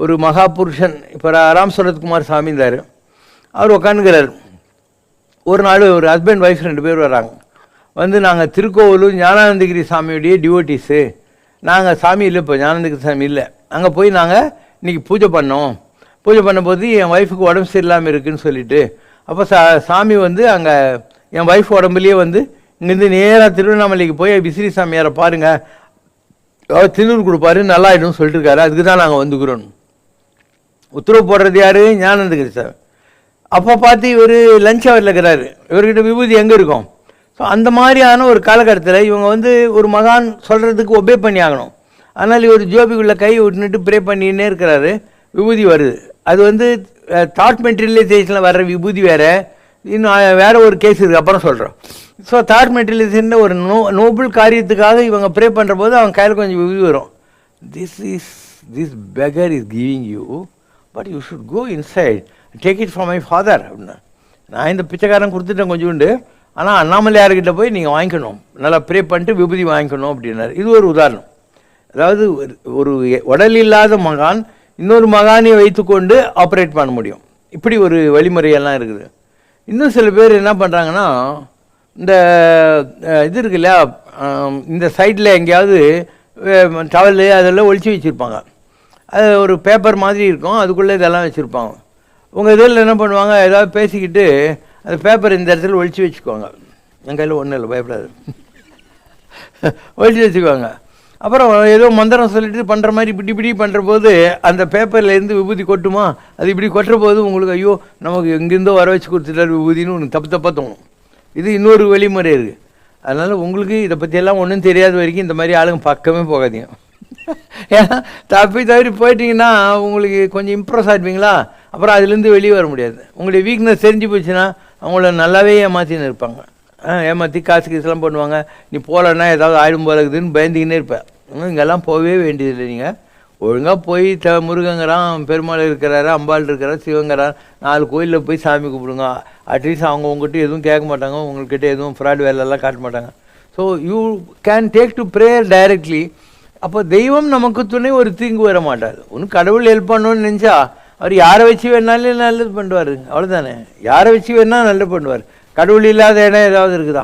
ஒரு மகா புருஷன், இப்போ ராம் சரத்குமார் சாமி இருந்தார், அவர் உட்காந்துக்கிறார். ஒரு நாள் ஒரு ஹஸ்பண்ட் ஒய்ஃப் 2 பேர் வராங்க. வந்து நாங்கள் திருக்கோவிலூர் ஞானானந்தகிரி சாமியுடைய டிவோட்டிஸு, நாங்கள் சாமி இல்லை, இப்போ ஞானானந்தகிரி சாமி இல்லை, அங்கே போய் நாங்கள் இன்றைக்கி பூஜை பண்ணோம். பூஜை பண்ணும்போது என் ஒய்ஃபுக்கு உடம்பு சரியில்லாமல் இருக்குதுன்னு சொல்லிவிட்டு, அப்போ சாமி வந்து அங்கே என் ஒய்ஃப் உடம்புலேயே வந்து இங்கேருந்து நேராக திருவண்ணாமலைக்கு போய் விசிறி சாமியாரை பாருங்கள், அவர் திருநூறு கொடுப்பாரு, நல்லாயிடும் சொல்லிட்டு இருக்காரு, அதுக்கு தான் நாங்கள் வந்துக்கிறோம். உத்தரவு போடுறது யார்? ஞானானந்தகிரி சார். அப்போ பார்த்து இவர் லஞ்ச் ஹவரில் இருக்கிறாரு, இவர்கிட்ட விபூதி எங்கே இருக்கும்? ஸோ அந்த மாதிரியான ஒரு காலகட்டத்தில் இவங்க வந்து ஒரு மகான் சொல்கிறதுக்கு ஒபே பண்ணி ஆகணும். அதனால் இவர் ஜோபிக்குள்ளே கை விட்டுனுட்டு ப்ரே பண்ணின்னே இருக்கிறாரு. விபூதி வருது. அது வந்து தாட் மெட்டீரியலைசேஷனில் வர்ற விபூதி வேறு, இன்னும் வேறு ஒரு கேஸ் இருக்குது, அப்புறம் சொல்கிறோம். ஸோ தாட் மெட்டீரியலைசேஷன் ஒரு நோபல் காரியத்துக்காக இவங்க ப்ரே பண்ணுற போது அவங்க கையில் கொஞ்சம் விபூதி வரும். This beggar is giving you, but you should go inside, take it from my father அப்படின்னா. நான் இந்த பிச்சைக்காரன் கொடுத்துட்டேன் கொஞ்சோண்டு, ஆனால் அண்ணாமலையார்கிட்ட போய் நீங்கள் வாங்கிக்கணும், நல்லா ப்ரே பண்ணிட்டு விபூதி வாங்கிக்கணும் அப்படின்னாரு. இது ஒரு உதாரணம். அதாவது ஒரு உடல் இல்லாத மகான் இன்னொரு மகானை வைத்துக்கொண்டு ஆப்ரேட் பண்ண முடியும். இப்படி ஒரு வழிமுறையெல்லாம் இருக்குது. இன்னும் சில பேர் என்ன பண்ணுறாங்கன்னா, இந்த இது இருக்கு இல்லையா, இந்த சைடில் எங்கேயாவது டவலு அதெல்லாம் ஒழிச்சு வச்சுருப்பாங்க. அது ஒரு பேப்பர் மாதிரி இருக்கும், அதுக்குள்ளே இதெல்லாம் வச்சுருப்பாங்க. உங்கள் இதில் என்ன பண்ணுவாங்க, ஏதாவது பேசிக்கிட்டு அந்த பேப்பர் இந்த இடத்துல ஒழிச்சு வச்சுக்குவாங்க. என் கையில் ஒன்றும் இல்லை, பயப்படாது, ஒழிச்சு வச்சுக்குவாங்க. அப்புறம் ஏதோ மந்திரம் சொல்லிட்டு பண்ணுற மாதிரி இப்படி இப்படி பண்ணுற போது அந்த பேப்பர்லேருந்து விபூதி கொட்டுமா, அது இப்படி கொட்டுற போது உங்களுக்கு ஐயோ நமக்கு எங்கேருந்தோ வர வச்சு கொடுத்துட்டார் விபூதின்னு ஒன்று தப்பாக தோணும். இது இன்னொரு வழிமுறை இருக்குது. அதனால் உங்களுக்கு இதை பற்றியெல்லாம் ஒன்றும் தெரியாத வரைக்கும் இந்த மாதிரி ஆளுங்க பக்கமே போகாதீங்க. ஏன்னா தவறி போயிட்டீங்கன்னா உங்களுக்கு கொஞ்சம் இம்ப்ரெஸ் ஆகிடுவீங்களா, அப்புறம் அதுலேருந்து வெளியே வர முடியாது. உங்களுடைய வீக்னஸ் தெரிஞ்சு போச்சுன்னா அவங்கள நல்லாவே ஏமாற்றின்னு இருப்பாங்க. ஏமாற்றி காசு கீசுலாம் பண்ணுவாங்க. நீ போகலன்னா ஏதாவது ஆயிடும் போல இருக்குதுன்னு பயந்துக்கினே இருப்பேன். இங்கெல்லாம் போகவே வேண்டியதில்லை. நீங்கள் ஒழுங்காக போய் முருகங்கிறான், பெருமாள் இருக்கிறாரு, அம்பாள் இருக்கிறார், சிவங்கிறார், 4 கோயிலில் போய் சாமி கும்பிடுங்க. அட்லீஸ்ட் அவங்க உங்கள்கிட்ட எதுவும் கேட்க மாட்டாங்க, உங்கள்கிட்ட எதுவும் ஃப்ராட் வேலையெல்லாம் காட்ட மாட்டாங்க. So you can take to prayer directly. அப்போ தெய்வம் நமக்கு துணை, ஒரு தீங்கு வர மாட்டார். ஒன்றும் கடவுள் ஹெல்ப் பண்ணணும்னு நினச்சா அவர் யாரை வச்சு வேணாலும் நல்லது பண்ணுவார், அவ்வளோதானே. யாரை வச்சு வேணால் நல்லது பண்ணுவார். கடவுள் இல்லாத இடம் ஏதாவது இருக்குதா?